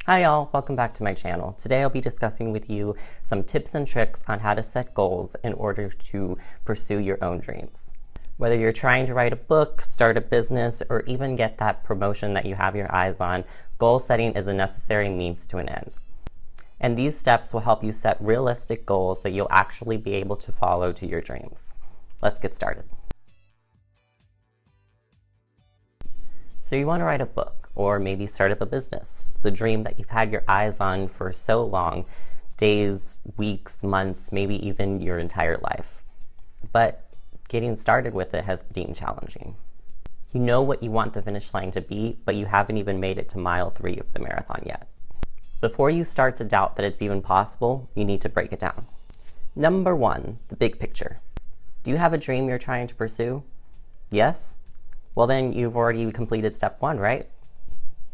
Hi y'all, welcome back to my channel. Today I'll be discussing with you some tips and tricks on how to set goals in order to pursue your own dreams. Whether you're trying to write a book, start a business, or even get that promotion that you have your eyes on, goal setting is a necessary means to an end. And these steps will help you set realistic goals that you'll actually be able to follow to your dreams. Let's get started. So you want to write a book or maybe start up a business. It's a dream that you've had your eyes on for so long, days, weeks, months, maybe even your entire life. But getting started with it has been challenging. You know what you want the finish line to be, but you haven't even made it to mile 3 of the marathon yet. Before you start to doubt that it's even possible, you need to break it down. Number 1, the big picture. Do you have a dream you're trying to pursue? Yes? Well, then you've already completed step 1, right?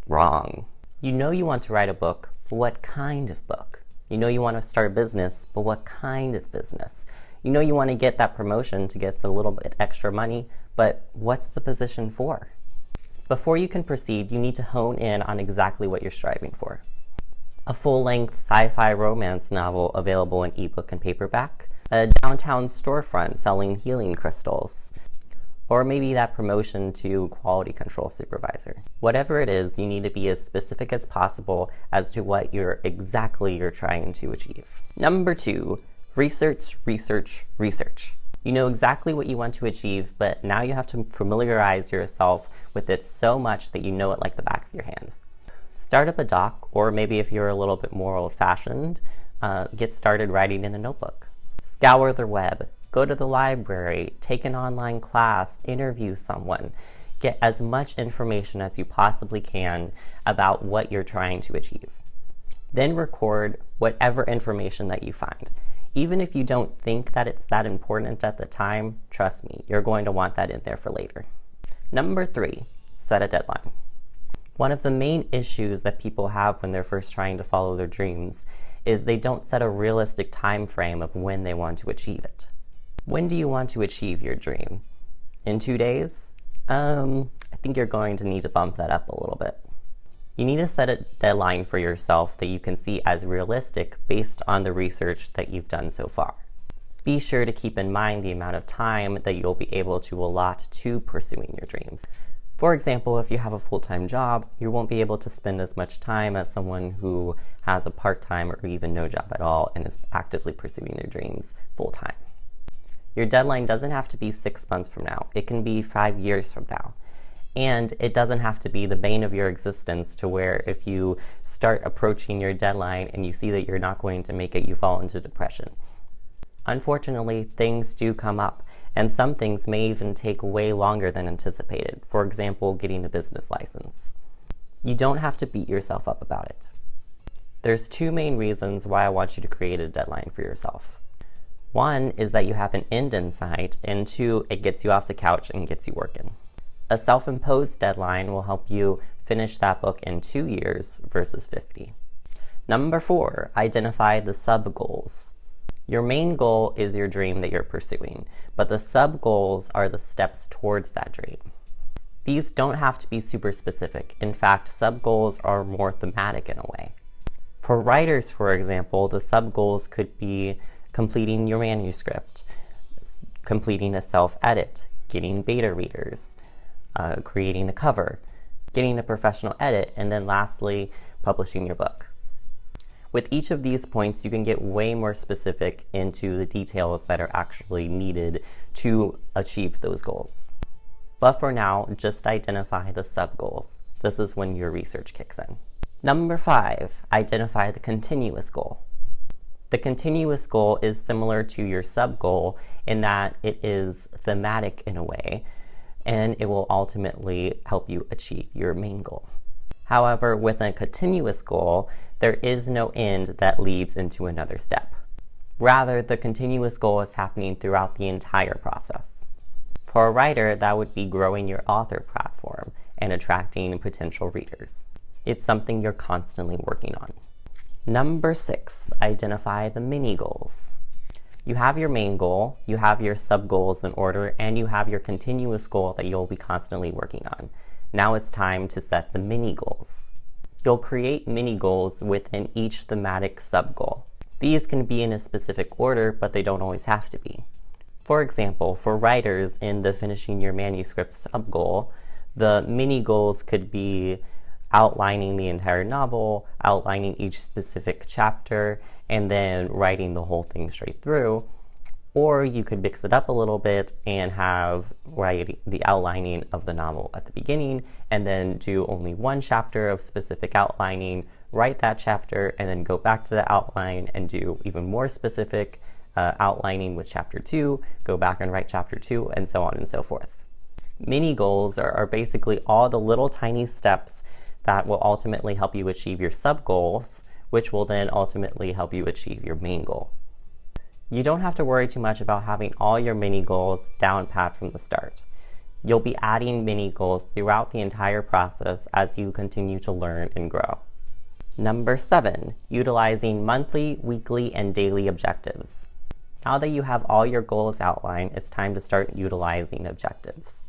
Wrong. You know you want to write a book, but what kind of book? You know you want to start a business, but what kind of business? You know you want to get that promotion to get a little bit extra money, but what's the position for? Before you can proceed, you need to hone in on exactly what you're striving for. A full-length sci-fi romance novel available in ebook and paperback, a downtown storefront selling healing crystals, or maybe that promotion to quality control supervisor. Whatever it is, you need to be as specific as possible as to what you're trying to achieve. Number 2, research, research, research. You know exactly what you want to achieve, but now you have to familiarize yourself with it so much that you know it like the back of your hand. Start up a doc, or maybe if you're a little bit more old-fashioned, get started writing in a notebook. Scour the web. Go to the library, take an online class, interview someone. Get as much information as you possibly can about what you're trying to achieve. Then record whatever information that you find. Even if you don't think that it's that important at the time, trust me, you're going to want that in there for later. Number 3, set a deadline. One of the main issues that people have when they're first trying to follow their dreams is they don't set a realistic time frame of when they want to achieve it. When do you want to achieve your dream? In 2 days? I think you're going to need to bump that up a little bit. You need to set a deadline for yourself that you can see as realistic based on the research that you've done so far. Be sure to keep in mind the amount of time that you'll be able to allot to pursuing your dreams. For example, if you have a full-time job, you won't be able to spend as much time as someone who has a part-time or even no job at all and is actively pursuing their dreams full-time. Your deadline doesn't have to be 6 months from now. It can be 5 years from now. And it doesn't have to be the bane of your existence to where if you start approaching your deadline and you see that you're not going to make it, you fall into depression. Unfortunately, things do come up, and some things may even take way longer than anticipated. For example, getting a business license. You don't have to beat yourself up about it. There's 2 main reasons why I want you to create a deadline for yourself. 1 is that you have an end in sight, and 2, it gets you off the couch and gets you working. A self-imposed deadline will help you finish that book in 2 years versus 50. Number 4, identify the sub-goals. Your main goal is your dream that you're pursuing, but the sub-goals are the steps towards that dream. These don't have to be super specific. In fact, sub-goals are more thematic in a way. For writers, for example, the sub-goals could be completing your manuscript, completing a self-edit, getting beta readers, creating a cover, getting a professional edit, and then lastly, publishing your book. With each of these points, you can get way more specific into the details that are actually needed to achieve those goals. But for now, just identify the sub-goals. This is when your research kicks in. Number 5, identify the continuous goal. The continuous goal is similar to your sub-goal in that it is thematic in a way, and it will ultimately help you achieve your main goal. However, with a continuous goal, there is no end that leads into another step. Rather, the continuous goal is happening throughout the entire process. For a writer, that would be growing your author platform and attracting potential readers. It's something you're constantly working on. Number 6, identify the mini goals. You have your main goal, you have your sub-goals in order, and you have your continuous goal that you'll be constantly working on. Now it's time to set the mini goals. You'll create mini goals within each thematic sub-goal. These can be in a specific order, but they don't always have to be. For example, for writers in the finishing your manuscript sub-goal, the mini goals could be outlining the entire novel, outlining each specific chapter, and then writing the whole thing straight through. Or you could mix it up a little bit and have write the outlining of the novel at the beginning, and then do only one chapter of specific outlining, write that chapter, and then go back to the outline and do even more specific outlining with chapter 2, go back and write chapter 2, and so on and so forth. Mini goals are basically all the little tiny steps that will ultimately help you achieve your sub-goals, which will then ultimately help you achieve your main goal. You don't have to worry too much about having all your mini goals down pat from the start. You'll be adding mini goals throughout the entire process as you continue to learn and grow. Number 7, utilizing monthly, weekly, and daily objectives. Now that you have all your goals outlined, it's time to start utilizing objectives.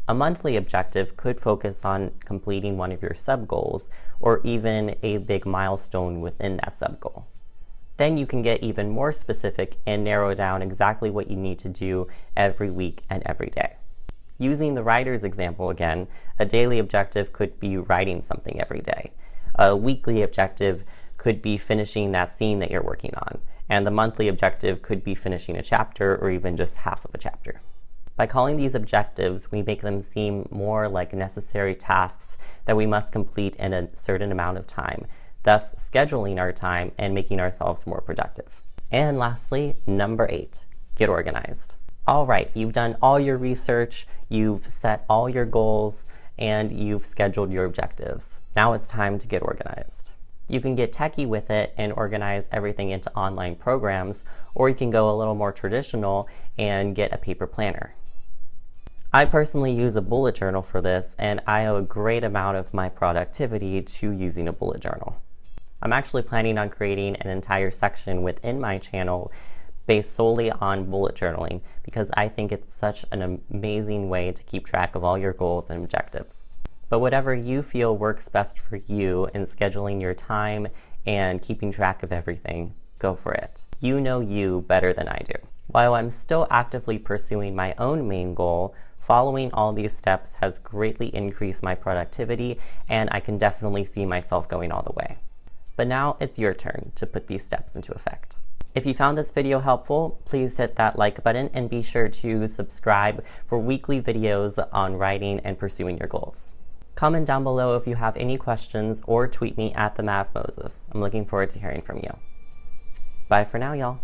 A monthly objective could focus on completing one of your sub-goals or even a big milestone within that sub-goal. Then you can get even more specific and narrow down exactly what you need to do every week and every day. Using the writer's example again, a daily objective could be writing something every day. A weekly objective could be finishing that scene that you're working on, and the monthly objective could be finishing a chapter or even just half of a chapter. By calling these objectives, we make them seem more like necessary tasks that we must complete in a certain amount of time, thus scheduling our time and making ourselves more productive. And lastly, number 8, get organized. All right, you've done all your research, you've set all your goals, and you've scheduled your objectives. Now it's time to get organized. You can get techie with it and organize everything into online programs, or you can go a little more traditional and get a paper planner. I personally use a bullet journal for this, and I owe a great amount of my productivity to using a bullet journal. I'm actually planning on creating an entire section within my channel based solely on bullet journaling because I think it's such an amazing way to keep track of all your goals and objectives. But whatever you feel works best for you in scheduling your time and keeping track of everything, go for it. You know you better than I do. While I'm still actively pursuing my own main goal, following all these steps has greatly increased my productivity, and I can definitely see myself going all the way. But now it's your turn to put these steps into effect. If you found this video helpful, please hit that like button and be sure to subscribe for weekly videos on writing and pursuing your goals. Comment down below if you have any questions or tweet me at @themavmoses. I'm looking forward to hearing from you. Bye for now, y'all.